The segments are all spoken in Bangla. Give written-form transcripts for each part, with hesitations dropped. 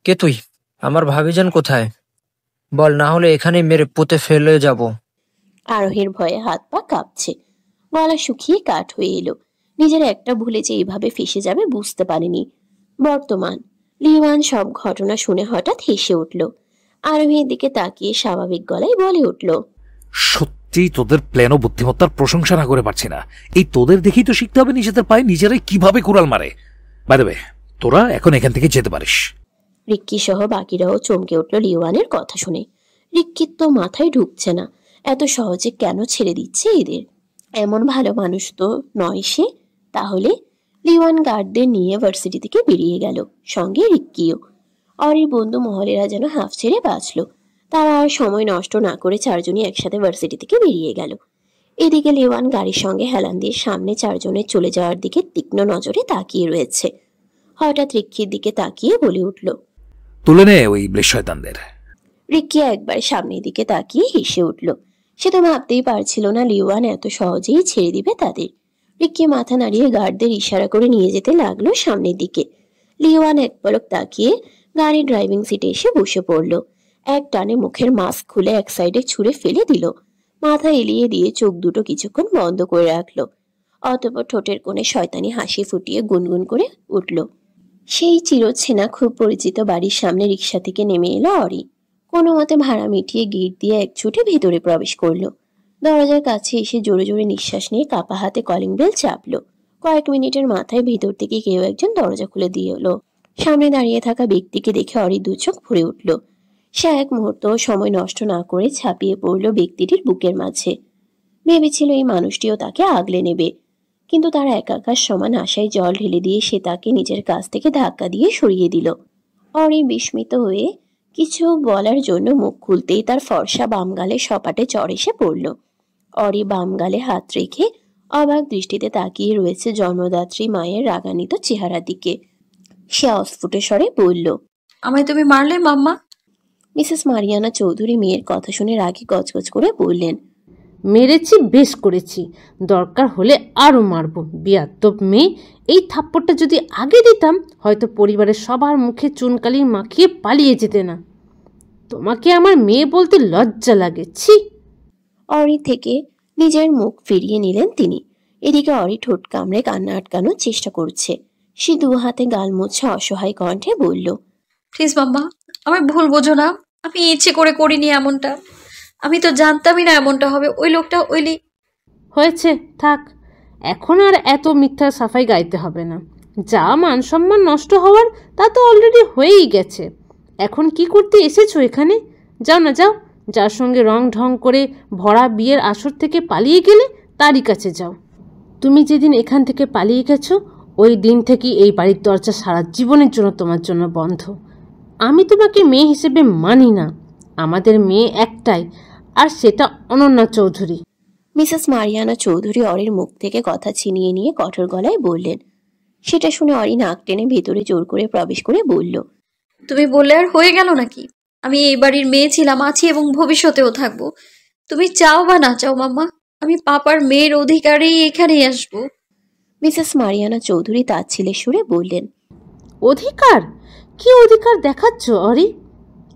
কে তুই? আমার ভাবিজান কোথায়? বল, না হলে এখানেই মেরে পুঁতে ফেলে যাব। আরোহীর ভয়ে হাত পা কাঁপছে, গলা শুকিয়ে কাঠ হয়ে এলো। নিজের একটা ভুলে যে এইভাবে ফেসে যাবে বুঝতে পারেনি। বর্তমান লিওয়ান সব ঘটনা শুনে হঠাৎ হেসে উঠল। আরোহীর দিকে তাকিয়ে স্বাভাবিক গলায় বলে উঠল, সত্যি তোদের প্ল্যান ও বুদ্ধিমত্তার প্রশংসা না করে পারছি না। এই তোদের দেখেই তো শিখতে হবে নিজেদের পায়ে নিজেরাই কিভাবে কুড়াল মারে। বাই দ্য ওয়ে, তোরা এখন এখান থেকে যেতে পারিস। রিক্কি সহ বাকিরাও চমকে উঠল লিওয়ানের কথা শুনে। রিক্কির তো মাথায় ঢুকছে না, এত সহজে কেন ছেড়ে দিচ্ছে এদের। এমন ভালো মানুষ তো নয় সে। তাহলে লিওয়ান গার্ডদের নিয়ে ভার্সিটি থেকে বেরিয়ে গেল, সঙ্গে রিক্কিও। অরির বন্ধু মহলেরা যেন হাফ ছেড়ে বাঁচল। তারা আর সময় নষ্ট না করে চারজনই একসাথে ভার্সিটি থেকে বেরিয়ে গেল। এদিকে লিওয়ান গাড়ির সঙ্গে হেলান দিয়ে সামনে চারজনের চলে যাওয়ার দিকে তীক্ষ্ণ নজরে তাকিয়ে রয়েছে। হঠাৎ রিক্কির দিকে তাকিয়ে বলে উঠল, তুলে নে ওই ইবলিশ শয়তানদের। রিক্কি একবার সামনের দিকে তাকিয়ে হেসে উঠল। সে তো ভাবতেই পারছিল না লিওয়ান এত সহজেই ছেড়ে দিবে তাদের। রিক্কি মাথা নাড়িয়ে গার্ডদের ইশারা করে নিয়ে যেতে লাগলো সামনের দিকে। লিওয়ান এক পলক তাকিয়ে গাড়ির ড্রাইভিং সিটে এসে বসে পড়ল। এক টানে মুখের মাস্ক খুলে এক সাইডে ছুঁড়ে ফেলে দিল। মাথা এলিয়ে দিয়ে চোখ দুটো কিছুক্ষণ বন্ধ করে রাখলো। অতঃপর ঠোঁটের কোণে শয়তানি হাসি ফুটিয়ে গুনগুন করে উঠল। সেই চিরচেনা খুব পরিচিত বাড়ির সামনে রিক্সা থেকে নেমে এলো অরি। কোনো মতে ভাড়া মিটিয়ে গেট দিয়ে এক ছুটে ভেতরে প্রবেশ করলো। দরজার কাছে এসে জোরে জোরে নিঃশ্বাস নিয়ে কাপা হাতে কলিং বেল চাপলো। কয়েক মিনিটের মাথায় ভেতর থেকে কেউ একজন দরজা খুলে দিয়ে এলো। সামনে দাঁড়িয়ে থাকা ব্যক্তিকে দেখে অরি দু চোখ ভরে উঠল। সে এক মুহূর্ত সময় নষ্ট না করে ঝাঁপিয়ে পড়ল ব্যক্তিটির বুকের মাঝে। ভেবেছিল এই মানুষটিও তাকে আগলে নেবে, কিন্তু তার একাকার সমান আশায় জল ঢেলে দিয়ে সে তাকে নিজের কাছ থেকে ধাক্কা দিয়ে সরিয়ে দিল। অরি বিস্মিত হয়ে কিছু বলার জন্য মুখ খুলতেই তার ফর্সা বাম গালে সপাটে চড় এসে পড়ল। অরি বাম গালে হাত রেখে অবাক দৃষ্টিতে তাকিয়ে রয়েছে জন্মদাত্রী মায়ের রাগান্বিত চেহারার দিকে। সে অস্ফুটে স্বরে বলল, আমায় তুমি মারলে মাম্মা? মিসেস মারিয়ানা চৌধুরী মেয়ের কথা শুনে রাগে গজগজ করে বললেন, মেরেছি, বেশ করেছি, দরকার হলে আরও মারব। বিয়াদ্দব মেয়ে, এই থাপ্পড়টা যদি আগে দিতাম হয়তো পরিবারের সবার মুখে চুনকালি মাখিয়ে পালিয়ে যেতে না। তোমাকে আমার মেয়ে বলতে লজ্জা লাগে, ছি। অরি থেকে নিজের মুখ ফিরিয়ে নিলেন তিনি। এদিকে অরি ঠোঁট কামড়ে কান্না আটকানোর চেষ্টা করছে। সে দু হাতে গাল মুছে অসহায় কণ্ঠে বলল, প্লিজ মাম্মা, আমার ভুল বোঝো না। আমি ইচ্ছে করে করিনি এমনটা। আমি তো জানতামই না এমনটা হবে। ওই লোকটা হয়েছে, থাক, এখন আর এত মিথ্যা সাফাই গাইতে হবে না। যা মান সম্মান নষ্ট হওয়ার তা তো অলরেডি হয়েই গেছে। এখন কি করতে এসেছো এখানে? যাও না, যাও, যার সঙ্গে রং ঢং করে ভরা বিয়ের আসর থেকে পালিয়ে গেলে তারই কাছে যাও। তুমি যেদিন এখান থেকে পালিয়ে গেছো ওই দিন থেকেই এই বাড়ির দরজা সারা জীবনের জন্য তোমার জন্য বন্ধ। আমি তোমাকে মেয়ে হিসেবে মানি না। আমাদের মেয়ে একটাই, আর সেটা অনন্যা চৌধুরী। মিসেস মারিয়ানা চৌধুরী অরির মুখ থেকে কথা ছিনিয়ে নিয়ে কঠোর গলায় বললেন। সেটা শুনে অরি নাক টেনে ভেতরে জোর করে প্রবেশ করে বলল, তুমি বললে আর হয়ে গেল নাকি? আমি এই বাড়ির মেয়ে ছিলাম, আছি এবং ভবিষ্যতেও থাকবো। তুমি চাও বা না চাও মাম্মা, আমি পাপার মেয়ের অধিকারেই এখানেই আসবো। মিসেস মারিয়ানা চৌধুরী তাচ্ছিলের সুরে বললেন, অধিকার? কি অধিকার দেখাচ্ছ অরি?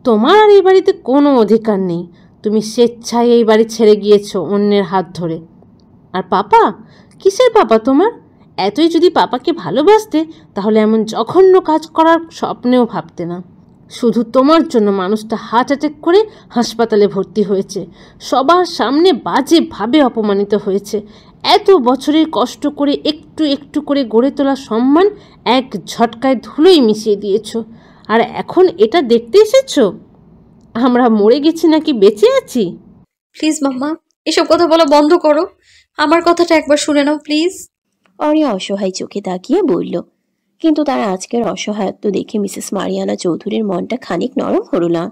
তোমার আর এই বাড়িতে কোনো অধিকার নেই। তুমি স্বেচ্ছায় এই বাড়ি ছেড়ে গিয়েছো অন্যের হাত ধরে। আর পাপা? কিসের পাপা তোমার? এতই যদি পাপাকে ভালোবাসতে তাহলে এমন জঘন্য কাজ করার স্বপ্নেও ভাবতে না। শুধু তোমার জন্য মানুষটা হার্ট অ্যাটাক করে হাসপাতালে ভর্তি হয়েছে, সবার সামনে বাজেভাবে অপমানিত হয়েছে। এত বছরের কষ্ট করে একটু একটু করে গড়ে তোলা সম্মান এক ঝটকায় ধুলোই মিশিয়ে দিয়েছো। আর এখন এটা দেখতে এসেছো আমরা মরে গেছি নাকি বেঁচে আছি? প্লিজ মাম্মা, এসব কথা বলা বন্ধ করো। আমার কথাটা একবার শুনে নাও প্লিজ। অরি অসহায় চোখে তাকিয়ে বলল। কিন্তু তার আজকের অসহায়ত্ব দেখে মিসেস মারিয়ানা চৌধুরীর মনটা খানিক নরম হল না।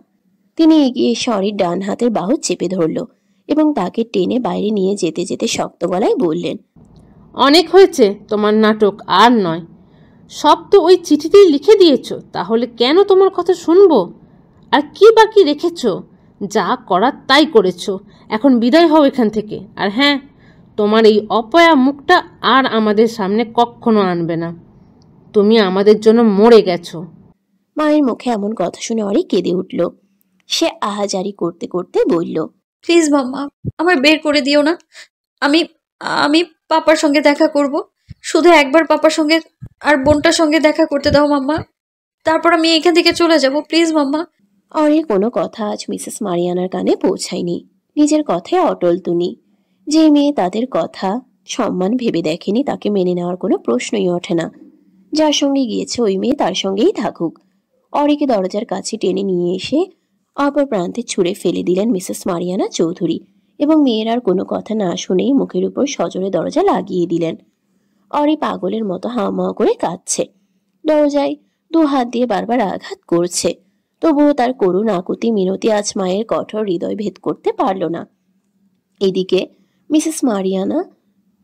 তিনি এগিয়ে এসে অরির ডান হাতের বাহু চেপে ধরল এবং তাকে টেনে বাইরে নিয়ে যেতে যেতে শক্ত গলায় বললেন, অনেক হয়েছে তোমার নাটক, আর নয়। সব তো ওই চিঠিতেই লিখে দিয়েছো, তাহলে কেন তোমার কথা শুনবো? আর কি বাকি রেখেছো? যা করার তাই করেছো, এখন বিদায় হও এখান থেকে। আর হ্যাঁ, তোমার এই অপয়া মুখটা আর আমাদের সামনে কখনো আনবে না। তুমি আমাদের জন্য মরে গেছো। মায়ের মুখে এমন কথা শুনে অরি কেঁদে উঠল। সে আহাজারি করতে করতে বলল, প্লিজ মাম্মা, আমার বের করে দিও না। আমি আমি পাপার সঙ্গে দেখা করব। শুধু একবার পাপার সঙ্গে আর বোনটার সঙ্গে দেখা করতে দাও মাম্মা, তারপর আমি এখান থেকে চলে যাব, প্লিজ মাম্মা। অরির কোনো কথা আজ মিসেস মারিয়ানার কানে পৌঁছায়নি। নিজের কথায় অটল তুনি। যে মেয়ে তাদের কথা সম্মান ভেবে দেখেনি তাকে মেনে নেওয়ার কোনো প্রশ্নই ওঠে না। যার সঙ্গে গিয়েছে ওই মেয়ে তার সঙ্গেই থাকুক। অরিকে দরজার কাছে টেনে নিয়ে এসে অপর প্রান্তে ছুঁড়ে ফেলে দিলেন মিসেস মারিয়ানা চৌধুরী এবং মেয়ের আর কোনো কথা না শুনেই মুখের উপর সজোরে দরজা লাগিয়ে দিলেন। অরি পাগলের মতো হাওমাও করে কাঁদছে। দরজায় দু হাত দিয়ে বারবার আঘাত করছে, তবুও তার করুণ আকুতি মিনতি আজ মায়ের কঠোর হৃদয় ভেদ করতে পারল না। এদিকে মিসেস মারিয়ানা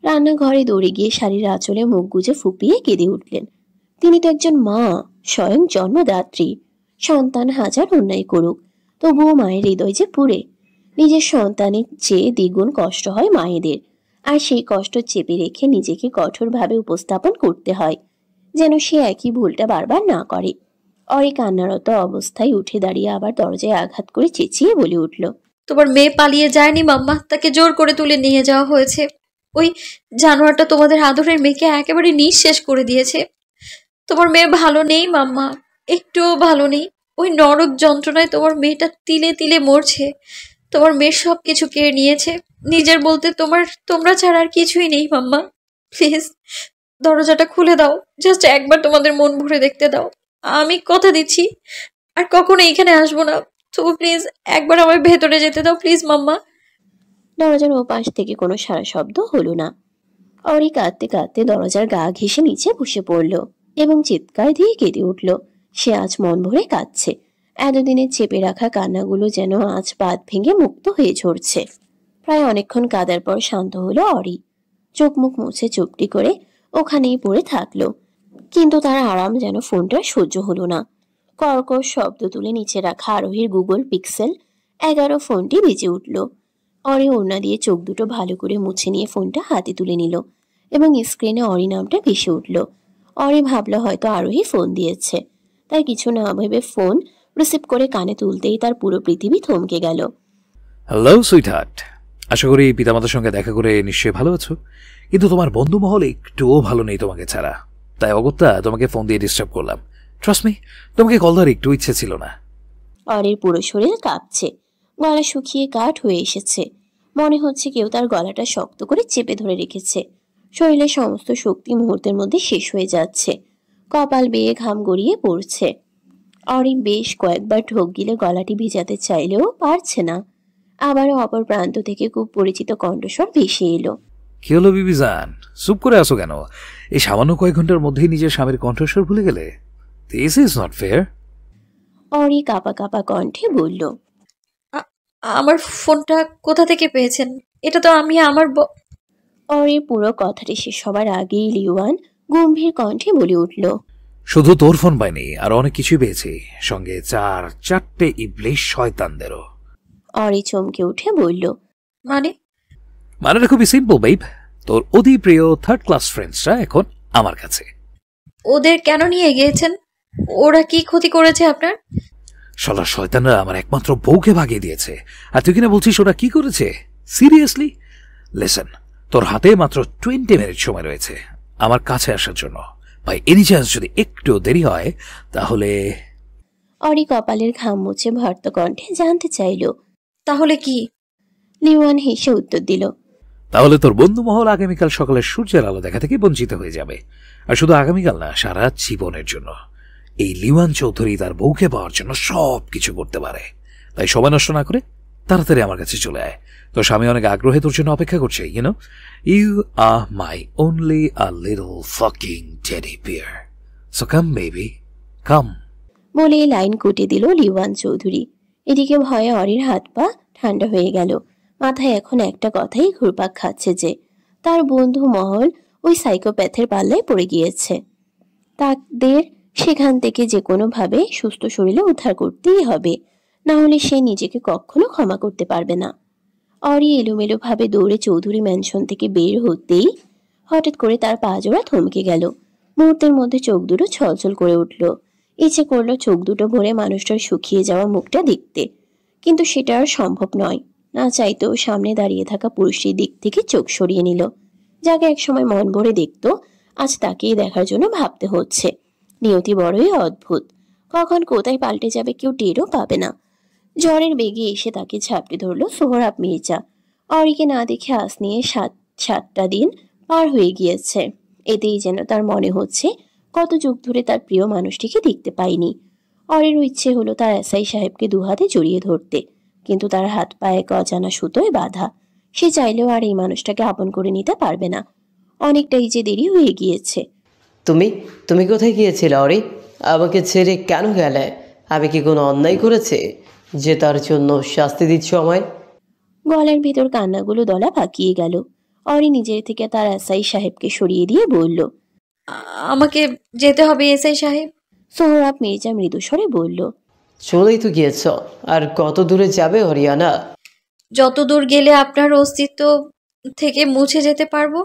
রান্নাঘরে দৌড়ে গিয়ে শাড়ির আঁচলে মুখ গুজে ফুপিয়ে কেঁদে উঠলেন। তিনি তো একজন মা, স্বয়ং জন্মদাত্রী। সন্তান হাজার অন্যায় করুক, তবুও মায়ের হৃদয় যে পুড়ে। নিজের সন্তানের চেয়ে দ্বিগুণ কষ্ট হয় মায়েদের, আর সেই কষ্ট চেপে রেখে নিজেকে কঠোরভাবে উপস্থাপন করতে হয় যেন সে একই ভুলটা বারবার না করে। অরি কান্নারত অবস্থায় উঠে দাঁড়িয়ে আবার দরজায় আঘাত করে চেঁচিয়ে বলে উঠল, তোমার মেয়ে পালিয়ে যায়নি মাম্মা, তাকে জোর করে তুলে নিয়ে যাওয়া হয়েছে। ওই জানোয়ারটা তোমাদের আদরের মেয়েকে একেবারে নিঃশেষ করে দিয়েছে। তোমার মেয়ে ভালো নেই মাম্মা, একটুও ভালো নেই। ওই নরক যন্ত্রণায় তোমার মেয়েটা তিলে তিলে মরছে। তোমার মেয়ের সব কিছু কেড়ে নিয়েছে। নিজের বলতে তোমরা ছাড়া আর কিছুই নেই মাম্মা। প্লিজ দরজাটা খুলে দাও, জাস্ট একবার তোমাদের মন ভরে দেখতে দাও। আমি কথা দিচ্ছি আর কখনো এখানে আসবো না। তবু প্লিজ একবার আমার ভেতরে যেতে দাও, প্লিজ মাম্মা। দরজার ওপাশ থেকে কোনো সারা শব্দ হলো না। অরি কাঁদতে কাঁদতে দরজার গা ঘেঁষে নিচে বসে পড়ল এবং চিৎকার দিয়ে কেঁদে উঠল। সে আজ মন ভরে কাঁদছে। এতদিনের চেপে রাখা কান্নাগুলো যেন আজ বাঁধ ভেঙে মুক্ত হয়ে ঝরছে। প্রায় অনেকক্ষণ কাঁদার পর শান্ত হলো অরি। চোখ মুখ মুছে চুপটি করে ওখানেই পড়ে থাকলো। কিন্তু তার আরাম যেন ফোনটা সহ্য হলো না। কর্কশ শব্দ তুলে নিচে রাখা আরোহীর গুগল পিক্সেল 11 ফোনটি বেজে উঠল। অরি ওড়না দিয়ে চোখ দুটো ভালো করে মুছে নিয়ে ফোনটা হাতে তুলে নিল এবং স্ক্রিনে অরি নামটা ভেসে উঠল। অরি ভাবল হয়তো আরোহী ফোন দিয়েছে, তাই কিছু না ভেবে ফোন রিসিভ করে কানে তুলতেই তার পুরো পৃথিবী থমকে গেল। হ্যালো সুইটহার্ট, আশা করি পিতামাতার সঙ্গে দেখা করে নিশ্চয়ই ভালো আছো, কিন্তু তোমার বন্ধু মহল একটুও ভালো নেই তোমাকে ছাড়া। তাই অগত্যা তোমাকে ফোন দিয়ে ডিস্টার্ব করলাম। ট্রাস্ট মি, তোমাকে কল দেওয়ার একটু ইচ্ছে ছিল না। অরির পুরো শরীর কাঁপছে, গলা শুকিয়ে কাঠ হয়ে এসেছে। মনে হচ্ছে কেউ তার গলাটা শক্ত করে চেপে ধরে রেখেছে। শরীরের সমস্ত শক্তি মুহূর্তের মধ্যে শেষ হয়ে যাচ্ছে। কপাল বেয়ে ঘাম গড়িয়ে পড়ছে। অরি বেশ কয়েকবার ঢোক গিলে গলাটি ভিজাতে চাইলেও পারছে না। আবারও অপর প্রান্ত থেকে খুব পরিচিত কণ্ঠস্বর ভেসে এলো। কি হলো বিবিজান, চুপ করে আসো কেন? এই সামান্য কয়েক ঘন্টার মধ্যেই নিজের স্বামীর কণ্ঠস্বর ভুলে গেলে? This is not fair. Ori কাঁপা কাঁপা কণ্ঠে বলল, আমার ফোনটা কোথা থেকে পেয়েছেন? এটা তো আমি অরির পুরো কথাটি শেষ হবার আগেই লিওয়ান গম্ভীর কণ্ঠে বলে উঠল, শুধু তোর ফোন পাইনি, আর অনেক কিছুই পেয়েছি, সঙ্গে 4-4টে ইবলিশ শয়তানদেরও। অরি চমকে উঠে বলল, মানেটা খুবই সিম্পল বেব। তোর অতি প্রিয় 3rd ক্লাস ফ্রেন্ডসরা এখন আমার কাছে। ওদের কেন নিয়ে গিয়েছেন? ওরা কি ক্ষতি করেছে আপনার? শালা শয়তানরা আমার একমাত্র বউকে ভাগিয়ে দিয়েছে, আর তুই কিনা বলছিস ওরা কি করেছে? সিরিয়াসলি? লিসেন, তোর হাতে মাত্র 20 মিনিট সময় রয়েছে আমার কাছে আসার জন্য। বাই এনি চান্স যদি একটু দেরি হয় তাহলে? অরি কপালের ঘাম মুছে ভর্ত কণ্ঠে জানতে চাইল, তাহলে কি? লিওয়ান হেসে উত্তর দিল, তাহলে তোর বন্ধু মহল আগামীকাল সকালে সূর্যের আলো দেখা থেকে বঞ্চিত হয়ে যাবে। আর শুধু আগামীকাল না, সারা জীবনের জন্য। এই লিওয়ান চৌধুরী তার বউকে পাওয়ার জন্য সব কিছু করতে পারে। তাই সময় নষ্ট না করে তাড়াতাড়ি আমার কাছে চলে আয়। তোর স্বামী অনেক আগ্রহে তোর জন্য অপেক্ষা করছে। You are my only a little fucking teddy bear, so come baby, come. বলে লাইন কুটে দিল লিওয়ান চৌধুরী। এদিকে ভয়ে অরির হাত পা ঠান্ডা হয়ে গেল। মাথায় এখন একটা কথাই ঘুরপাক খাচ্ছে যে তার বন্ধু মহল ওই সাইকোপ্যাথের পাল্লায় পড়ে গিয়েছে। তাদের সেখান থেকে যে কোনোভাবে সুস্থ শরীরে উদ্ধার করতেই হবে, না হলে সে নিজেকে কখনো ক্ষমা করতে পারবে না। অরি এলোমেলো ভাবে দৌড়ে চৌধুরী ম্যানশন থেকে বের হতেই হঠাৎ করে তার পা জোড়া থমকে গেল। মুহূর্তের মধ্যে চোখ দুটো ছলছল করে উঠল ইচ্ছে করলো চোখ দুটো ভরে মানুষটার শুকিয়ে যাওয়া মুখটা দেখতে, কিন্তু সেটা আর সম্ভব নয়। না চাইতেও সামনে দাঁড়িয়ে থাকা পুরুষটির দিক থেকে চোখ সরিয়ে নিল। যাকে একসময় মন ভরে দেখত, আজ তাকেই দেখার জন্য ভাবতে হচ্ছে। নিয়তি বড়ই অদ্ভুত, কখন কোথায় পাল্টে যাবে কেউ টেরও পাবে না। ঝড়ের বেগে এসে তাকে ঝাপটে ধরল সোহরাব মির্জা। অরিকে না দেখে আজ নিয়ে 7টা দিন পার হয়ে গিয়েছে। এতেই যেন তার মনে হচ্ছে কত যুগ ধরে তার প্রিয় মানুষটিকে দেখতে পাইনি। অরিরও ইচ্ছে হলো তার এসআই সাহেবকে দুহাতে জড়িয়ে ধরতে, কিন্তু তার হাত পায়ে এক অজানা সুতোয় বাঁধা। সে চাইলেও আর এই মানুষটাকে আপন করে নিতে পারবে না। অনেকটাই যে দেরি হয়ে গিয়েছে। তুমি তুমি কোথায় গিয়েছিলে অরি? আমাকে ছেড়ে কেন গেলে? আমি কি কোনো অন্যায় করেছি যে তার জন্য শাস্তি দিচ্ছ আমায়? গলার ভেতর কান্নাগুলো দলা পাকিয়ে গেল। অরি নিজের থেকে তার এসআই সাহেবকে সরিয়ে দিয়ে বলল, আমাকে যেতে হবে এসআই সাহেব। সোহরাব মির্জা মৃদুস্বরে বলল, চলেই তো গিয়েছ, আর কত দূরে যাবে হরিয়ানা? যত দূর গেলে আপনার অস্তিত্ব থেকে মুছে যেতে পারবো,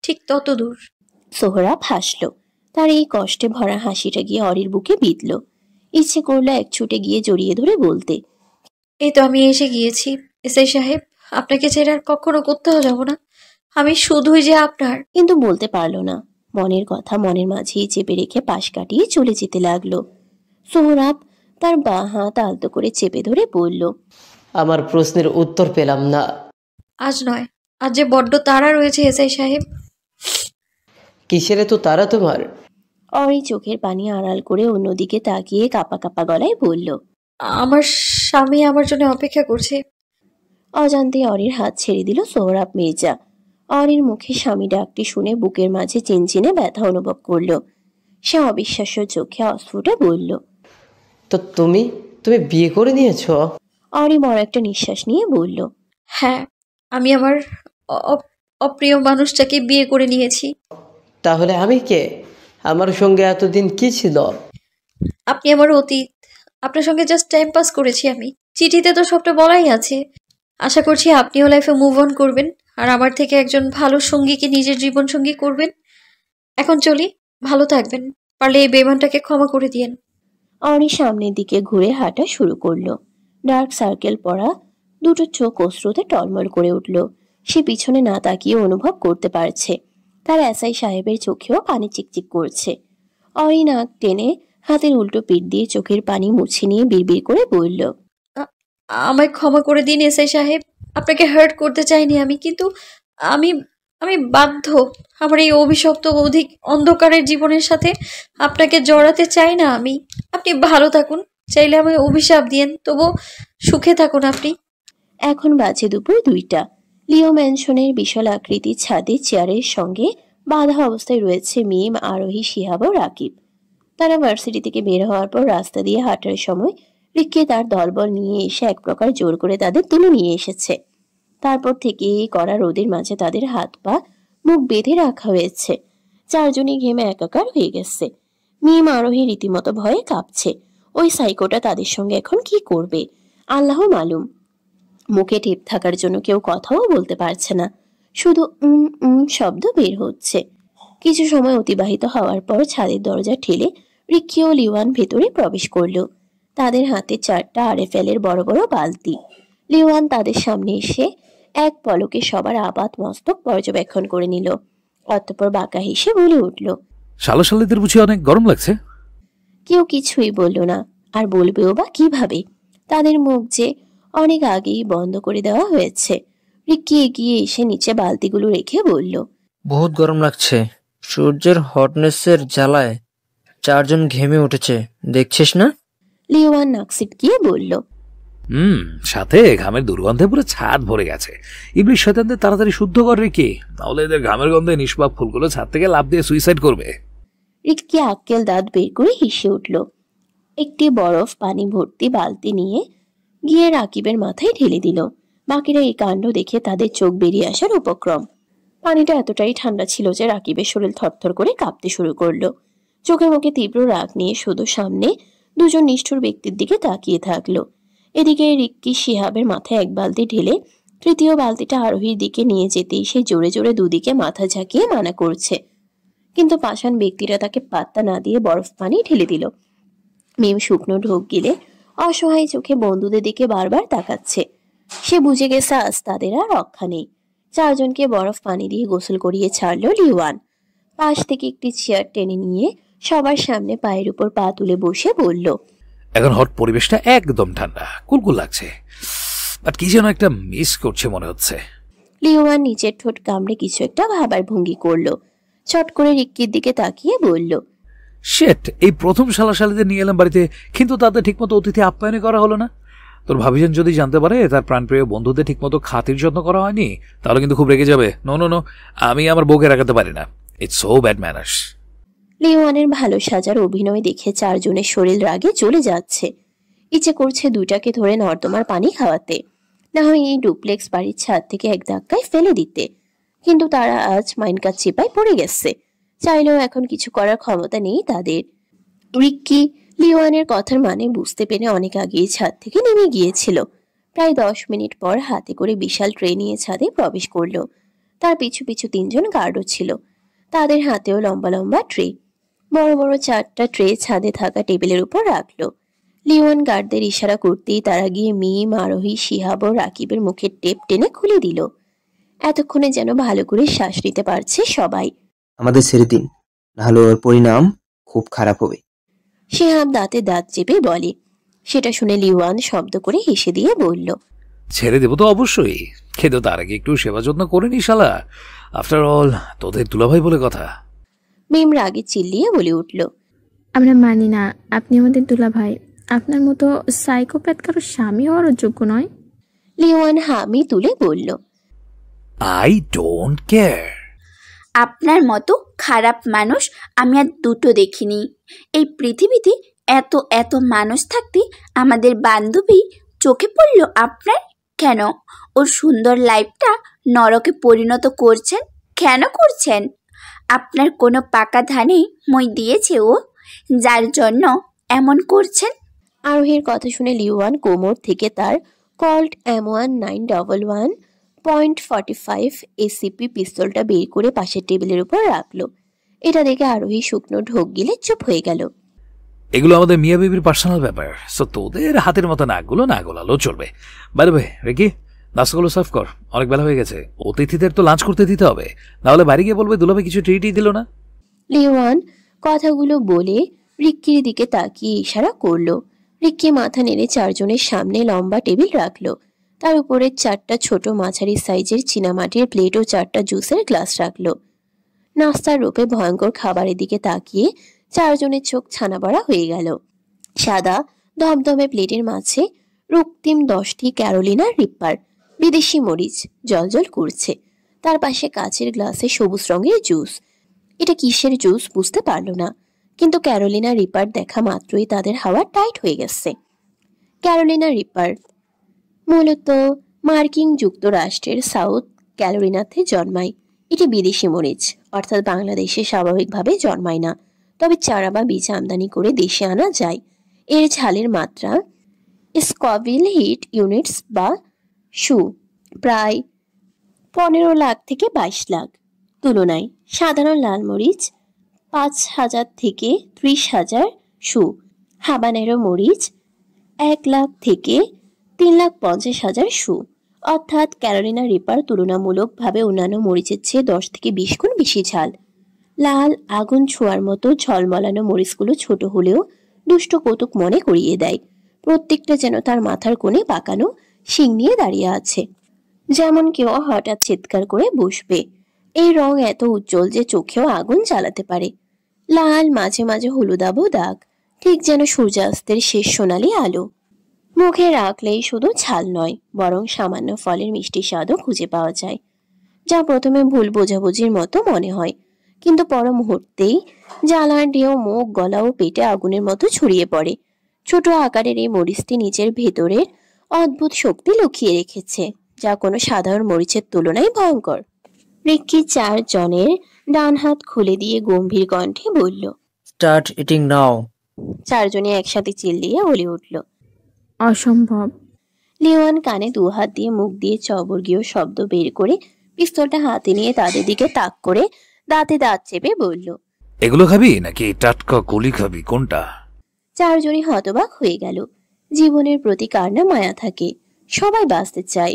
ঠিক তত দূর। সোহরাব হাসল। তার এই কষ্টে ভরা হাসিটা গিয়ে অরির বুকে বিঁধল। ইচ্ছে করলো এক ছুটে গিয়ে জড়িয়ে ধরে বলতে, এই তো আমি এসে গিয়েছি এসআই সাহেব, আপনাকে ছেড়ে আর কখনো কোথাও যাব না। আমি শুধুই যে আপনার। কিন্তু বলতে পারল না। মনের কথা মনের মাঝেই চেপে রেখে পাশ কাটিয়ে চলে যেতে লাগলো। সোহরাব তার বাঁ হাত আলতো করে চেপে ধরে বলল, আমার প্রশ্নের উত্তর পেলাম না। আজ নয়, আজ যে বড্ড তাড়া রয়েছে এসআই সাহেব। কিসের তো তারা তোমার? অরি চোখের পানি আড়াল করে অন্যদিকে তাকিয়ে কাঁপা কাঁপা গলায় বলল, আমার স্বামী আমার জন্য অপেক্ষা করছে। অজান্তে অরির হাত ছেড়ে দিল সোহরাব মির্জা। অরির মুখে স্বামী ডাকটি শুনে বুকের মাঝে চিনচিনে ব্যথা অনুভব করল। সে অবিশ্বাস্য চোখে অস্ফুটে বলল, তো তুমি তুমি বিয়ে করে নিয়েছ? অরি বড় একটা নিঃশ্বাস নিয়ে বলল, হ্যাঁ, আমি আমার অপ্রিয় মানুষটাকে বিয়ে করে নিয়েছি। তাহলে আমি কে? আমার সঙ্গে এতদিন কি ছিল? আপনি আমার অতীত। আপনার সঙ্গে জাস্ট টাইম পাস করেছি আমি। চিঠিতে তো সবটা বলাই আছে। আশা করছি আপনিও লাইফে মুভ অন করবেন, আর আমার থেকে একজন ভালো সঙ্গীকে নিজের জীবন সঙ্গী করবেন। এখন চলি, ভালো থাকবেন। পারলে এই বেমানটাকে ক্ষমা করে দিয়েন। অরি সামনের দিকে ঘুরে হাঁটা শুরু করলো। ডার্ক সার্কেল পড়া দুটো চোখ অশ্রুতে টলমল করে উঠল। সে পিছনে না তাকিয়ে অনুভব করতে পারছে তার এসআই সাহেবের চোখেও পানি চিকচিক করছে। অরি নাক টেনে হাতের উল্টো পিঠ দিয়ে চোখের পানি মুছে নিয়ে বিড়বিড় করে বলল, আমায় ক্ষমা করে দিন এসআই সাহেব। আপনাকে হার্ট করতে চাইনি আমি, কিন্তু আমি আমি বাধ্য। আমার এই অভিশপ্ত অধিক অন্ধকারের জীবনের সাথে আপনাকে জড়াতে চাই না আমি। আপনি ভালো থাকুন, চাইলে আমায় অভিশাপ দিয়েন, তবু সুখে থাকুন আপনি। এখন বাজে দুপুর 2টা। লিও ম্যানশনের বিশাল আকৃতির ছাদে চেয়ারের সঙ্গে বাঁধা অবস্থায় রয়েছে মিম, আরোহী, শিহাব ও রাকিব। তারা ভার্সিটি থেকে বের হওয়ার পর রাস্তা দিয়ে হাঁটার সময় রিক্কি তার দলবল নিয়ে এসে এক প্রকার জোর করে তাদের তুলে নিয়ে এসেছে। তারপর থেকে কড়া রোদের মাঝে তাদের হাত পা মুখ বেঁধে রাখা হয়েছে। চারজনই ঘেমে একাকার হয়ে গেছে। মিম আরোহী রীতিমতো ভয়ে কাঁপছে। ওই সাইকোটা তাদের সঙ্গে এখন কি করবে আল্লাহ মালুম। মুখে টেপ থাকার জন্য কেউ কথাও বলতে পারছে না, শুধু শব্দ বের হচ্ছে। কিছু সময় অতিবাহিত হওয়ার পর ছাদের দরজা ঠেলে রিক্কি ও লিওয়ান ভেতরে প্রবেশ করলো। তাদের হাতে 4টা RFL এর বড় বড় বালতি। লিওয়ান তাদের সামনে এসে এক পলকে সবার আপাত মস্তক পর্যবেক্ষণ করে নিল। অতঃপর বাঁকা হেসে বলে উঠল, শালাশালিদের বুঝি অনেক গরম লাগছে? কেউ কিছুই বলল না, আর বলবেও বা কিভাবে? তাদের মুখ যে অনেক আগেই বন্ধ করে দেওয়া হয়েছে। রিক্কি এগিয়ে এসে নিচে বালতিগুলো রেখে বলল, বহুত গরম লাগছে। সূর্যের হটনেসের জ্বালায় 4জন ঘেমে উঠেছে, দেখছিস না? লিওয়ান নাক সিটকিয়ে বলল, সাথে ঘামের দুর্গন্ধে পুরো ছাদ ভরে গেছে। ইবলিশ শয়তানদের তাড়াতাড়ি শুদ্ধ কর রে, নাহলে এদের ঘামের গন্ধে নিষ্পাপ ফুলগুলো ছাদ থেকে লাফ দিয়ে সুইসাইড করবে। রিক্কি আক্কেল দাঁত বের করে হেসে উঠল। একটি বরফ পানি ভর্তি বালতি নিয়ে গিয়ে রাকিবের মাথায় ঢেলে দিল। বাকিরা এই কাণ্ড দেখে তাদের চোখ বেরিয়ে আসার উপক্রম। পানিটা এতটাই ঠান্ডা ছিল যে রাকিবের শরীর থরথর করে কাঁপতে শুরু করলো। চোখে মুখে তীব্র রাগ নিয়ে শুধু সামনে 2জন নিষ্ঠুর ব্যক্তির দিকে তাকিয়ে থাকলো। এদিকে রিক্কি শিহাবের মাথায় এক বালতি ঢেলে তৃতীয় বালতিটা আরোহীর দিকে নিয়ে যেতেই সে জোরে জোরে দুদিকে মাথা ঝাঁকিয়ে মানা করছে, কিন্তু পাষাণ ব্যক্তিরা তাকে পাত্তা না দিয়ে বরফ পানি ঢেলে দিল। মিম শুকনো ঢোক গিলে অসহায় চোখে বন্ধুদের দিকে বারবার তাকাচ্ছে। সে বুঝে গেছে আজ তাদের আর রক্ষা নেই। চারজনকে বরফ পানি দিয়ে গোসল করিয়ে ছাড়লো লিওয়ান। পাশ থেকে একটি চেয়ার টেনে নিয়ে সবার সামনে পায়ের উপর পা তুলে বসে বলল, এখন হট পরিবেশটা একদম ঠান্ডা, কুলকুল লাগছে, বাট কি যেন একটা মিস করছে মনে হচ্ছে। লিওয়ান নিচের ঠোঁট কামড়ে কিছু একটা ভাবার ভঙ্গি করলো। চট করে রিক্কির দিকে তাকিয়ে বলল, শেট, এই প্রথম শালাশালিদের নিয়ে এলাম বাড়িতে, কিন্তু তাদের ঠিকমতো অতিথি আপ্যায়ন করা হলো না। তোর ভাবিজান যদি জানতে পারে তার প্রাণপ্রিয় বন্ধুদের ঠিকমতো খাতির যত্ন করা হয়নি, তাহলে কিন্তু খুব রেগে যাবে। নো নো নো, আমি আমার বউকে রাখাতে পারি না। It's so bad manners. লিওয়ানের ভালো সাজার অভিনয় দেখে চারজনের শরীর রাগে চলে যাচ্ছে। ইচ্ছে করছে দুইটাকে ধরে নর্দমার পানি খাওয়াতে, না হয় এই ডুপ্লেক্স বাড়ির ছাদ থেকে এক ধাক্কায় ফেলে দিতে। কিন্তু তারা আজ মাইনকার চিপায় পড়ে গেছে, চাইলেও এখন কিছু করার ক্ষমতা নেই তাদের। রিক্কি লিওয়ানের কথার মানে বুঝতে পেরে অনেক আগেই ছাদ থেকে নেমে গিয়েছিল। প্রায় 10 মিনিট পর হাতে করে বিশাল ট্রে নিয়ে ছাদে প্রবেশ করলো। তার পিছু পিছু 3 জন গার্ডও ছিল, তাদের হাতেও লম্বা লম্বা ট্রে। বড় বড় 4টা ট্রে ছাদে থাকা টেবিলের উপর রাখলো। লিওয়ান গার্ডদের ইশারা করতেই তারা গিয়ে মিম, আরোহী, শিহাব ও রাকিবের মুখের টেপ টেনে খুলে দিল। এতক্ষণে যেন ভালো করে শ্বাস নিতে পারছে সবাই। আমাদের ছেড়ে দিন, নাহলে ওর পরিণাম খুব খারাপ হবে। শিহাব দাঁতে দাঁত চেপে বলে। সেটা শুনে লিওয়ান শব্দ করে হেসে দিয়ে বলল, ছেড়ে দেবো তো অবশ্যই, কিন্তু তার আগে একটু সেবা যত্ন করে নি শালা। আফটার অল তোদের দুলাভাই বলে কথা। মিম রাগে চিল্লিয়ে বলে উঠল, আমরা মানি না আপনি আমাদের দুলাভাই। আপনার মতো সাইকোপ্যাথ কারো স্বামী হওয়ারও যোগ্য নয়। লিওয়ান হামি তুলে বলল, আই ডোন্ট কেয়ার। আপনার মতো খারাপ মানুষ আমি আর দুটো দেখিনি। এই পৃথিবীতে এত এত মানুষ থাকতে আমাদের বান্ধবী চোখে পড়ল আপনার? কেন ওর সুন্দর লাইফটা নরকে পরিণত করছেন? কেন করছেন? আপনার কোনো পাকা ধানে মই দিয়েছে ও, যার জন্য এমন করছেন? আরোহীর কথা শুনে লিওয়ান কোমর থেকে তার কল্ট M1911.45 ACP পিস্তলটা বের করে পাশের টেবিলের উপর রাখলো। এটা দেখে আরোহী শুকনো ঢোক গিলে চুপ হয়ে গেল। এগুলো আমাদের মিয়া বিবির পার্সোনাল ব্যাপার, সো তোদের হাতের মতো নাকগুলো না গোলালো চলবে। বাইরে ভাই রেকি, নাস্তাগুলো সার্ভ কর, অনেক বেলা হয়ে গেছে। অতিথিদের তো লাঞ্চ করতে দিতে হবে, নাহলে বাড়ি গিয়ে বলবে দুলাভাই কিছু ট্রিটই দিল না। লিওয়ান কথাগুলো বলে রিক্কির দিকে তাকিয়ে ইশারা করলো। রিক্কি মাথা নেড়ে চারজনের সামনে লম্বা টেবিল রাখলো। তার উপরে 4টা ছোট মাঝারি সাইজের চীনামাটির প্লেট ও 4টা জুসের গ্লাস রাখলো। নাস্তার রূপে ভয়ঙ্কর খাবারের দিকে তাকিয়ে চারজনের চোখ ছানাবড়া হয়ে গেল। সাদা ধমধমে প্লেটের মাঝে রক্তিম 10টি ক্যারোলিনা রিপার বিদেশি মরিচ জলজল করছে। তার পাশে কাচের গ্লাসে সবুজ রঙের জুস। এটা কিসের জুস বুঝতে পারল না, কিন্তু ক্যারোলিনা রিপার দেখা মাত্রই তাদের হাওয়া টাইট হয়ে গেছে। ক্যারোলিনা রিপার মূলত মার্কিন যুক্তরাষ্ট্রের সাউথ ক্যারোলিনাতে জন্মায়। এটি বিদেশি মরিচ, অর্থাৎ বাংলাদেশে স্বাভাবিকভাবে জন্মায় না, তবে চারা বা বীজ আমদানি করে দেশে আনা যায়। এর ঝালের মাত্রা স্কভিল হিট ইউনিটস বা সু প্রায় 15 লাখ থেকে 22 লাখ। তুলনায় সাধারণ লাল মরিচ 5,000 থেকে 30,000 সু, হাবানেরো মরিচ 1 লাখ থেকে 3,50,000 সু। অর্থাৎ ক্যারোলিনা রিপার তুলনামূলকভাবে অন্যান্য মরিচের চেয়ে 10 থেকে 20 গুণ বেশি ঝাল। লাল আগুন ছোঁয়ার মতো ঝলমলানো মরিচগুলো ছোট হলেও দুষ্ট কৌতুক মনে করিয়ে দেয়। প্রত্যেকটা যেন তার মাথার কোণে বাঁকানো শিং নিয়ে দাঁড়িয়ে আছে, যেমন কেউ হঠাৎ চিৎকার করে বসবে। এই রং এত উজ্জ্বল যে চোখেও আগুন জ্বালাতে পারে। লাল, মাঝে মাঝে হলুদাভ দাগ, ঠিক যেন সূর্যাস্তের শেষ সোনালি আলো। মুখে রাখলেই শুধু ঝাল নয়, বরং সামান্য ফলের মিষ্টি স্বাদও খুঁজে পাওয়া যায়, যা প্রথমে ভুল বোঝাবুঝির মতো মনে হয়, কিন্তু পর মুহূর্তেই জ্বালার ঢেউ মুখ, গলা ও পেটে আগুনের মতো ছড়িয়ে পড়ে। ছোট আকারের এই মরিচটি নিজের ভেতরের অদ্ভুত শক্তি লুকিয়ে রেখেছে, যা কোনো সাধারণ মরিচের তুলনায় ভয়ঙ্কর। রিক্কি 4 জনের ডান হাত খুলে দিয়ে গম্ভীর কণ্ঠে বলল, স্টার্ট ইটিং নাও। 4 জনে একসাথে চিল্লিয়ে বলে উঠল, অসম্ভব। লিওয়ান কানে 2 হাত দিয়ে মুখ দিয়ে চবর্গীয় শব্দ বের করে পিস্তলটা হাতে নিয়ে তাদের দিকে তাক করে দাঁতে দাঁত চেপে বলল, এগুলো খাবি নাকি টাটকা কলি খাবি, কোনটা? চারজনই হতবাক হয়ে গেল। জীবনের প্রতি কার না মায়া থাকে, সবাই বাঁচতে চায়।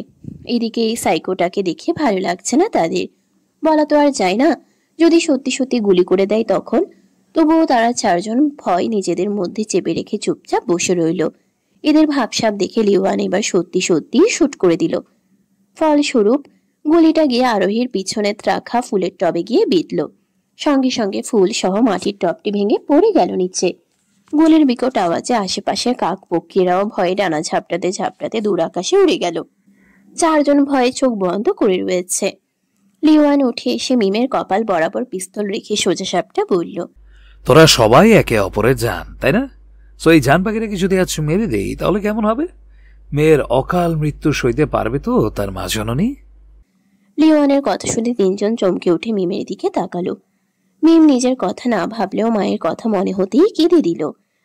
এদিকে এই সাইকোটাকে দেখে ভালো লাগছে না তাদের। বলা তো আর যায় না, যদি সত্যি সত্যি গুলি করে দেয় তখন। তবুও তারা চারজন ভয় নিজেদের মধ্যে চেপে রেখে চুপচাপ বসে রইল। এদের ভাবসাব দেখে লিওয়ান এবার সত্যি সত্যি শুট করে দিল। ফলস্বরূপ গুলিটা গিয়ে আরোহীর পিছনে রাখা ফুলের টবে গিয়ে বিঁধল। সঙ্গে সঙ্গে ফুল সহ মাটির টবটি ভেঙে পড়ে গেল নিচে। গুলির বিকট আওয়াজে আশেপাশের কাক পক্ষীরাও ভয়ে ডানা ঝাপটাতে ঝাপটাতে দূর আকাশে উড়ে গেল। চারজন ভয়ে চোখ বন্ধ করে রয়েছে। লিওয়ান উঠে এসে মিমের কপাল বরাবর পিস্তল রেখে সোজা সাপটা বলল, তোরা সবাই একে অপরের জান, তাই না? সো এই জান পাখিটাকে যদি আজ মেরে দেই তাহলে কেমন হবে? মেয়ের অকাল মৃত্যু সইতে পারবে তো তার মা জননী? লিওয়ানের কথা শুনে তিনজন চমকে উঠে মিমের দিকে তাকালো। মিম নিজের কথা না ভাবলেও মায়ের কথা মনে হতেই কেঁদে দিল।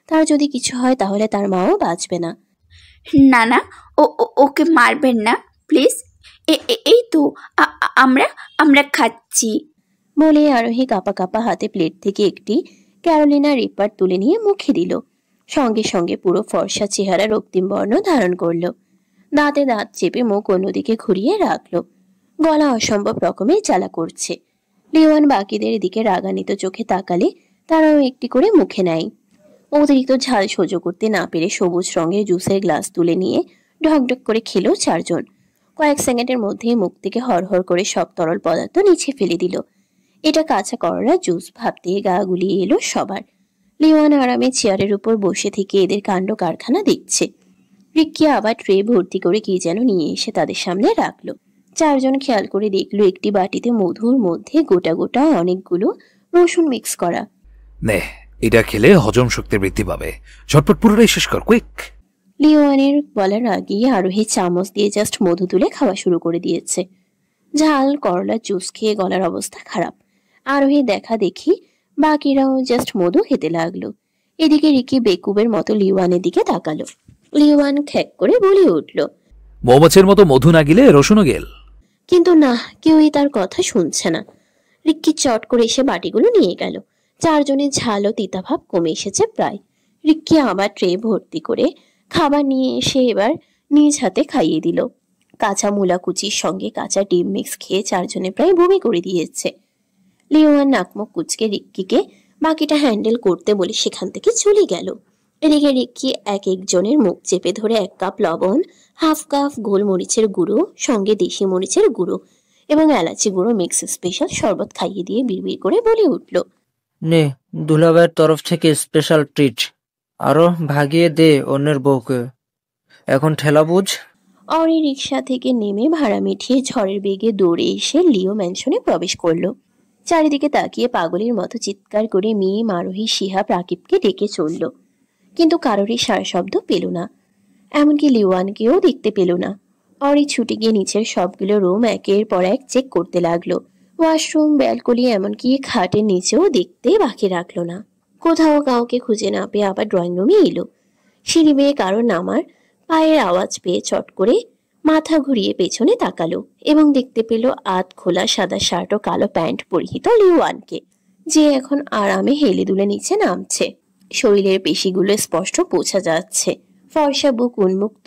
তার যদি কিছু হয় তাহলে তার মাও বাঁচবে না। না না, ওকে মারবেন না প্লিজ। এই তো আমরা আমরা খাচ্ছি বলে আরোহী কাপা কাপা হাতে প্লেট থেকে একটি ক্যারোলিনা রিপার তুলে নিয়ে মুখে দিল। সঙ্গে সঙ্গে পুরো ফর্সা চেহারা রক্তিম বর্ণ ধারণ করলো। দাঁতে দাঁত চেপে মুখ অন্যদিকে ঘুরিয়ে রাখলো। গলা অসম্ভব রকমের জ্বালা করছে। লিওয়ান বাকিদের দিকে রাগান্বিত চোখে তাকালে তারাও একটি করে মুখে নেয়। অতিরিক্ত ঝাল সহ্য করতে না পেরে সবুজ রঙের জুসের গ্লাস তুলে নিয়ে ঢকঢক করে খেলো চারজন। কয়েক সেকেন্ডের মধ্যেই মুখ থেকে হরহর করে সব তরল পদার্থ নিচে ফেলে দিল। এটা কাঁচা করলা জুস ভাবতে গা গুলিয়ে এলো সবার। লিওয়ান আরামে চেয়ারের উপর বসে থেকে এদের কাণ্ড কারখানা দেখছে। রিক্কি আবার ট্রে ভর্তি করে কি যেন নিয়ে এসে তাদের সামনে রাখলো। চারজন খেয়াল করে দেখলো একটি বাটিতে মধুর মধ্যে গোটা গোটা অনেকগুলো রসুন মিক্স করা। নে, এটা খেলে হজম শক্তি বৃদ্ধি পাবে। ঝটপট পুরোটাই শেষ কর, কুইক। লিওয়ানের বলার আগেই আরোহী চামচ দিয়ে জাস্ট মধু তুলে খাওয়া শুরু করে দিয়েছে। ঝাল করলার জুস খেয়ে গলার অবস্থা খারাপ। আরোহী দেখা দেখি বাকিরাও জাস্ট মধু খেতে লাগলো। এদিকে রিকি বেকুবের মতো লিওয়ানের দিকে তাকালো। লিওয়ান খ্যাক করে বলে উঠল, মৌমাছির মতো মধু না গিলে রসুনও গেল। কিন্তু না, কেউই তার কথা শুনছে না। রিক্কি চট করে এসে বাটিগুলো নিয়ে গেল। চারজনের ঝাল ও তিতাভাব কমে এসেছে প্রায়। রিক্কি আবার ট্রে ভর্তি করে খাবার নিয়ে এসে এবার নিজ হাতে খাইয়ে দিল। কাঁচা মূলা কুচির সঙ্গে কাঁচা ডিম মিক্স খেয়ে চারজনে প্রায় বমি করে দিয়েছে। লিওয়ান নাকমুখ কুচকে রিক্কিকে বাকিটা হ্যান্ডেল করতে বলে সেখান থেকে চলে গেল। এদিকে রিক্কি এক একজনের মুখ চেপে ধরে 1 কাপ লবণ, হাফ কাপ গোলমরিচের গুঁড়ো, সঙ্গে দেশি মরিচের গুঁড়ো এবং এলাচি গুঁড়ো মিক্স স্পেশাল শরবত খাইয়ে দিয়ে বিড়বিড় করে বলে উঠল, নে, দুলাভাইয়ের তরফ থেকে স্পেশাল ট্রিট। আরো ভাগিয়ে দে অন্যের বউকে। এখন ঠেলা বুঝ। অরি রিক্সা থেকে নেমে ভাড়া মিটিয়ে ঝড়ের বেগে দৌড়ে এসে লিও ম্যানশনে প্রবেশ করলো। চারিদিকে তাকিয়ে পাগলের মতো চিৎকার করে মিম, আরোহী, শিহাব, রাকিবকে ডেকে চলল। কিন্তু কারোরই সারা শব্দ পেল না। এমনকি লিওয়ানকেও দেখতে পেল না। অরি ছুটে গিয়ে নিচের সবগুলো রুম একের পর এক চেক করতে লাগলো। ওয়াশরুম, ব্যালকনি, এমনকি খাটের নিচেও দেখতে বাকি রাখলো না। কোথাও কাউকে খুঁজে না পেয়ে আবার ড্রয়িং রুমে এলো। সিঁড়ি বেয়ে কারো নামার পায়ের আওয়াজ পেয়ে চট করে মাথা ঘুরিয়ে পেছনে তাকালো এবং দেখতে পেল আধ খোলা সাদা শার্ট ও কালো প্যান্ট পরিহিত লিওয়ানকে, যে এখন আরামে হেলে দুলে নিচে নামছে। শরীরের পেশিগুলো স্পষ্ট বোঝা যাচ্ছে। ফর্সা বুক উন্মুক্ত,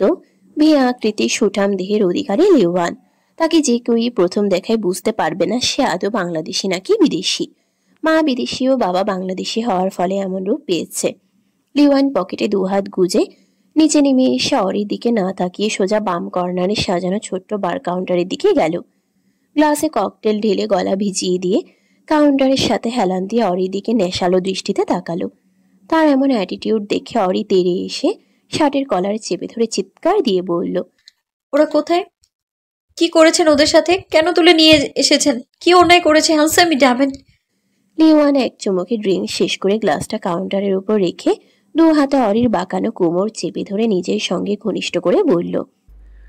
ভি আকৃতির সুঠাম দেহের অধিকারী লিওয়ান। তাকে যে কেউই প্রথম দেখায় বুঝতে পারবে না সে আদৌ বাংলাদেশি নাকি বিদেশি। মা বিদেশি ও বাবা বাংলাদেশি হওয়ার ফলে এমন রূপ পেয়েছে। লিওয়ান পকেটে 2 হাত গুজে নিচে নেমে এসে অরির দিকে না তাকিয়ে সোজা বাম কর্নারে সাজানো ছোট্ট বার কাউন্টারের দিকে গেল। গ্লাসে ককটেল ঢেলে গলা ভিজিয়ে দিয়ে কাউন্টারের সাথে হেলান দিয়ে অরির দিকে নেশালো দৃষ্টিতে তাকালো। তার এমন অ্যাটিটিউড দেখে অরি তেড়ে এসে শার্টের কলার চেপে ধরে চিৎকার দিয়ে বলল, ওরা কোথায়? কি করেছেন ওদের সাথে? কেন তুলে নিয়ে এসেছেন? কি অন্যায় করেছে? Answer me ড্যামেন। লিওয়ান এক চুমুকে ড্রিঙ্ক শেষ করে গ্লাসটা কাউন্টারের উপর রেখে 2 হাতে অরির বাঁকানো কোমর চেপে ধরে নিজের সঙ্গে ঘনিষ্ঠ করে বলল,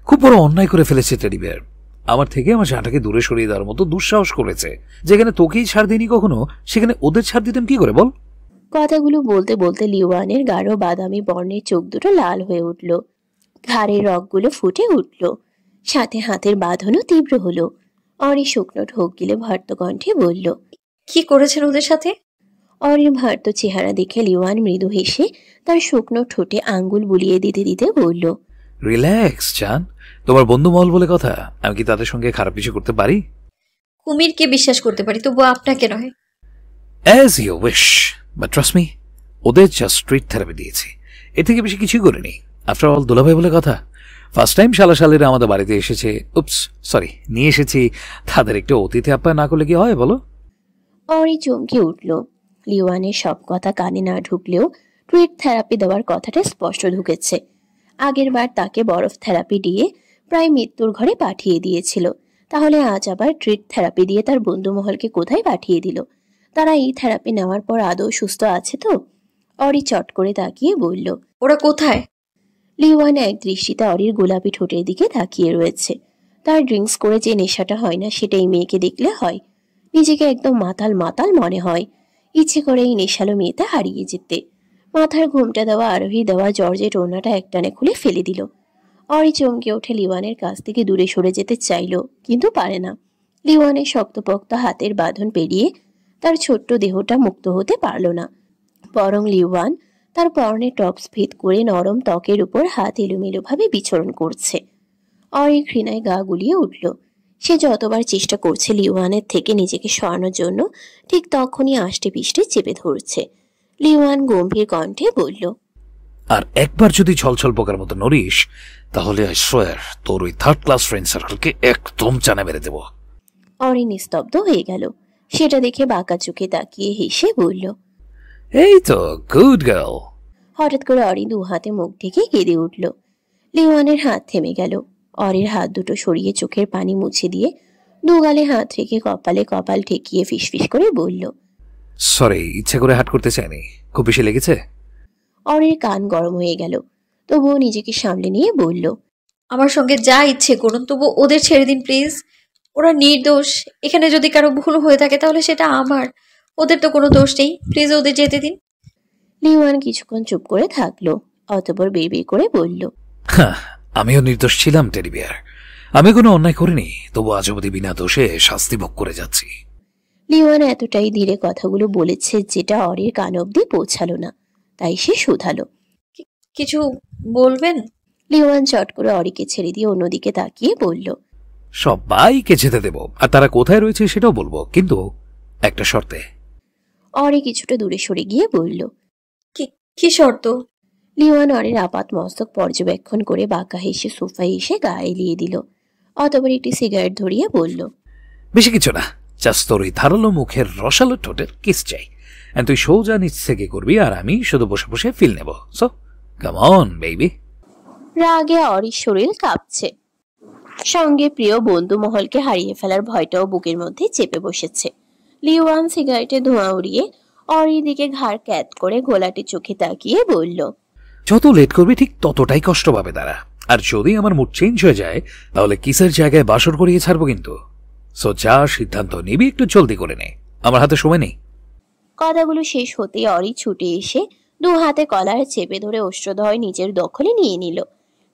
খুব বড় অন্যায় করে ফেলেছে টেডি বিয়ার। আমার থেকে আমার জানটাকে দূরে সরিয়ে দেওয়ার মতো দুঃসাহস করেছে। যেখানে তোকেই ছাড় দিইনি কখনো, সেখানে ওদের ছাড় দিতাম কি করে বল? কথাগুলো বলতে বলতে লিওয়ানের গাঢ় বাদামি বর্ণের চোখ দুটো লাল হয়ে উঠল। ঘাড়ের রগগুলো ফুটে উঠল। সাথে হাতের বাঁধনও তীব্র হলো। অরি শুকনো ঢোক গিলে ভর্ত কণ্ঠে বলল, কি করেছেন ওদের সাথে? অরির ভার্ত চেহারা দেখে লিওয়ান মৃদু হেসে তার শুকনো ঠোঁটে আঙ্গুল বুলিয়ে দিতে দিতে বলল, রিল্যাক্স জান, তোমার বন্ধু মহল বলে কথা, আমি কি তাদের সঙ্গে খারাপ কিছু করতে পারি? কুমিরকে বিশ্বাস করতে পারি, তবু আপনাকে নয়। As you wish, but trust me, ওদের জাস্ট স্ট্রিট থেরাপি দিয়েছি, এর থেকে বেশি কিছুই করিনি। আফটার অল দুলাভাই বলে কথা, ফার্স্ট টাইম শালাশালিরা আমাদের বাড়িতে এসেছে, নিয়ে এসেছি, তাদের একটু অতিথি আপ্যায়ন না করলে কি হয় বলো? অরি চমকে উঠল। লিওয়ানের সব কথা কানে না ঢুকলেও ট্রিট থেরাপি দেওয়ার কথাটা স্পষ্ট ঢুকেছে। আগের বার তাকে বরফ থেরাপি দিয়ে প্রায় মৃত্যুর ঘরে পাঠিয়ে দিয়েছিল, তাহলে আজ আবার ট্রিট থেরাপি দিয়ে তার বন্ধুমহলকে কোথায় পাঠিয়ে দিল? তারা এই থেরাপি নেওয়ার পর আদৌ সুস্থ আছে তো? অরি চট করে তাকিয়ে বলল, ওরা কোথায়? লিওয়ান এক দৃষ্টিতে অরির গোলাপি ঠোঁটের দিকে তাকিয়ে রয়েছে। তার ড্রিঙ্কস করে যে নেশাটা হয় না সেটা এই মেয়েকে দেখলে হয়। নিজেকে একদম মাতাল মাতাল মনে হয়, ইচ্ছে করে এই নেশালো মেয়েতে হারিয়ে যেতে। মাথার ঘুমটা দেওয়া আরোহী দেওয়া জর্জেট ওড়নাটা একটানে খুলে ফেলে দিল। অরি চমকে ওঠে লিওয়ানের কাছ থেকে দূরে সরে যেতে চাইল, কিন্তু পারে না। লিওয়ানের শক্তপোক্ত হাতের বাঁধন পেরিয়ে তার ছোট্ট দেহটা মুক্ত হতে পারল না, বরং লিওয়ান তার পরনে টপস ভেদ করে নরম ত্বকের উপর হাত এলোমেলোভাবে বিচরণ করছে। অরি ঘৃণায় গা গুলিয়ে উঠল। সে যতবার চেষ্টা করছে লিওয়ানের থেকে নিজেকে সরানোর জন্য, ঠিক তখনই আষ্টে পিষ্টে চেপে ধরছে। লিওয়ান গম্ভীর কণ্ঠে বলল, আর একবার যদি ছলছল পোকার মতো নড়িস, তাহলে আই সোয়ার তোর ওই থার্ড ক্লাস ফ্রেন্ড সার্কেলকে একদম চানা মেরে দেব। অরি নিস্তব্ধ হয়ে গেল। সেটা দেখে বাঁকা চোখে তাকিয়ে হেসে বলল, এই তো গুড গার্ল। হঠাৎ করে অরি দু হাতে মুখ ঢেকে কেঁদে উঠল। লিওয়ানের হাত থেমে গেল। অরির হাত দুটো সরিয়ে চোখের পানি মুছে দিয়ে দুগালে হাত রেখে কপালে কপাল ঠেকিয়ে ফিসফিস করে বলল, সরি, ইচ্ছা করে হাট করতে চাইনি, খুব বেশি লেগেছে? অরির কান গরম হয়ে গেল, তবুও নিজেকে সামলে নিয়ে বলল, আমার সঙ্গে যা ইচ্ছে করুন, তবু ওদের ছেড়ে দিন প্লিজ। ওরা নির্দোষ। এখানে যদি কারো ভুল হয়ে থাকে তাহলে সেটা আমার, ওদের তো কোনো দোষ নেই। প্লিজ ওদের যেতে দিন। লিওয়ান কিছুক্ষণ চুপ করে থাকলো, অতঃপর বের করে বলল, হ্যাঁ, আমিও নির্দোষ ছিলাম টেডি বিয়ার, আমি কোনো অন্যায় করিনি, তবু আজ অবধি বিনা দোষে শাস্তি ভোগ করে যাচ্ছি। লিওয়ান এতটাই ধীরে কথাগুলো বলেছে যেটা অরির কান অব্দি পৌঁছালো না, তাই সে শুধালো, কিছু বলবেন? লিওয়ান চট করে অরিকে ছেড়ে দিয়ে অন্যদিকে তাকিয়ে বলল, সবাইকে যেতে দেব, আর তারা কোথায় রয়েছে সেটাও বলবো, কিন্তু একটা শর্তে। অরি কিছুটা দূরে সরে গিয়ে বলল, কি শর্ত? লিওয়ান অরির আপাত মস্তক পর্যবেক্ষণ করে বাঁকা হেসে সোফায় এসে গা এলিয়ে দিল। অতঃপর একটি সিগারেট ধরিয়ে বলল, বেশি কিছু না, জাস্ট তোর ওই ধারালো মুখের রসালো ঠোঁটের কিস চাই। তুই সোজা নিচ থেকে করবি, আর আমি শুধু বসে বসে ফিল নেব। So come on baby. রাগে অরির শরীর কাঁপছে, সঙ্গে প্রিয় বন্ধু মহলকে হারিয়ে ফেলার ভয়টাও বুকের মধ্যে চেপে বসেছে। লিওয়ান সিগারেটে ধোঁয়া উড়িয়ে অরির দিকে ঘাড় ক্যাত করে ঘোলাটে চোখে তাকিয়ে বলল, যত লেট করবি ঠিক ততটাই কষ্ট পাবে তারা, আর যদি আমার মুড চেঞ্জ হয়ে যায় তাহলে কিসের জায়গায় বাসর করিয়ে ছাড়বো কিন্তু। সো যা সিদ্ধান্ত নিবি একটু জলদি করে নে, আমার হাতে সময় নেই। কথাগুলো শেষ হতেই অরি ছুটে এসে দু হাতে কলার চেপে ধরে অষ্টদয় নিজের দখলে নিয়ে নিল।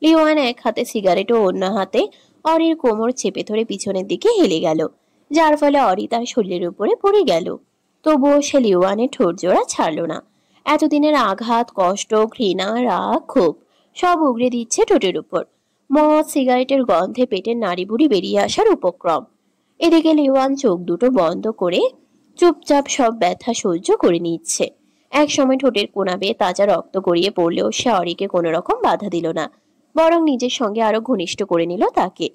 লিওয়ান এক হাতে সিগারেট ও অন্য হাতে অরির কোমর চেপে ধরে পিছনের দিকে হেলে গেল, যার ফলে অরি তার শরীরের উপরে পড়ে গেল। তবুও সে লিওয়ানের ঠোঁট জোড়া ছাড়ল না। এতদিনের আঘাত, কষ্ট, ঘৃণা, রাগ, ক্ষোভ সব উগড়ে দিচ্ছে ঠোঁটের উপর। মদ, সিগারেটের গন্ধে পেটের নাড়িভুড়ি বেরিয়ে আসার উপক্রম। এদিকে লিওয়ান চোখ দুটো বন্ধ করে চুপচাপ সব ব্যথা সহ্য করে নিচ্ছে। এক সময় ঠোঁটের কোনা বেয়ে তাজা রক্ত গড়িয়ে পড়লেও সে অরিকে কোনো রকম বাধা দিল না, বরং নিজের সঙ্গে আরো ঘনিষ্ঠ করে নিল তাকে।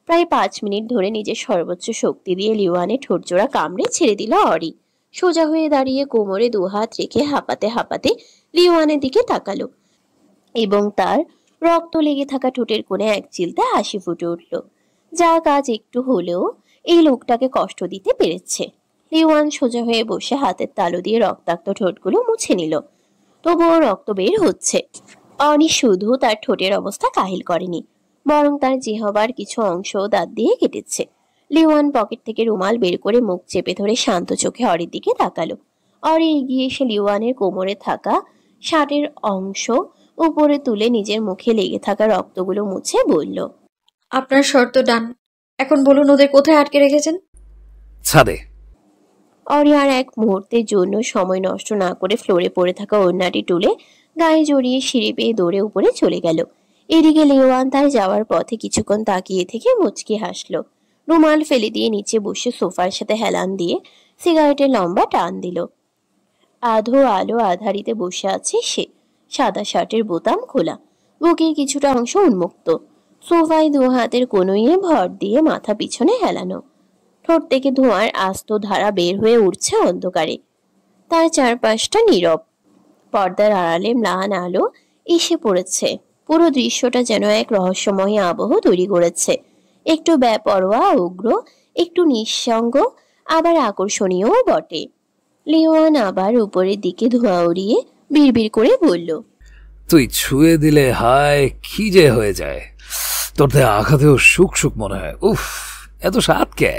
প্রায় 5 মিনিট ধরে নিজের সর্বোচ্চ শক্তি দিয়ে লিওয়ানের ঠোঁট জোড়া কামড়ে ছেড়ে দিল অরি। সোজা হয়ে দাঁড়িয়ে কোমরে 2 হাত রেখে হাঁপাতে হাঁপাতে লিওয়ানের দিকে তাকালো, এবং তার রক্ত লেগে থাকা ঠোঁটের কোণে এক চিলতে হাসি ফুটে উঠল। যা কাজ একটু হলেও এই লোকটাকে কষ্ট দিতে পেরেছে। লিওয়ান সোজা হয়ে বসে হাতের তালু দিয়ে রক্তাক্ত ঠোঁটগুলো মুছে নিল, তবুও রক্ত বের হচ্ছে। অনি শুধু তার ঠোঁটের অবস্থা কাহিল করেনি, বরং তার জিহ্বার কিছু অংশ দাঁত দিয়ে কেটেছে। লিওয়ান পকেট থেকে রুমাল বের করে মুখ চেপে ধরে শান্ত চোখে অরির দিকে তাকালো। অরি এগিয়ে এসে লিওয়ানের কোমরে থাকা শার্টের অংশ উপরে তুলে নিজের মুখে লেগে থাকা রক্তগুলো মুছে বলল, আপনার শর্ত ডান। এখন বলুন ওদের কোথায় আটকে রেখেছেন? ছাদে। অরি আর এক মুহূর্তের জন্য সময় নষ্ট না করে ফ্লোরে পড়ে থাকা ওড়নাটি তুলে গায়ে জড়িয়ে সিঁড়ি পেয়ে দৌড়ে উপরে চলে গেল। এদিকে লিওয়ান তার যাওয়ার পথে কিছুক্ষণ তাকিয়ে থেকে মুচকি হাসলো। রুমাল ফেলে দিয়ে নিচে বসে সোফার সাথে হেলান দিয়ে সিগারেটের লম্বা টান দিল। আধো আলো আধারিতে বসে আছে সে। সাদা শার্টের বোতাম খোলা, বুকের কিছুটা অংশ উন্মুক্ত, সোফায় দু হাতের কনুইয়ে ভর দিয়ে মাথা পিছনে হেলানো। ঠোঁট থেকে ধোঁয়ার আস্ত ধারা বের হয়ে উঠছে অন্ধকারে। তার চারপাশটা নীরব, পর্দার আড়ালে ম্লান আলো এসে পড়েছে। পুরো দৃশ্যটা যেন এক রহস্যময় আবহ তৈরি করেছে, একটু বেপরোয়া, উগ্র, একটু নিঃসঙ্গ, আবার আকর্ষণীয়ও বটে। লিওয়ান আবার উপরের দিকে ধোঁয়া উড়িয়ে বিড়বিড় করে বলল, তুই ছুঁয়ে দিলে হায় কি যে হয়ে যায়, তোর আঘাতেও সুখ সুখ মনে হয়। উফ, এত স্বাদ কে?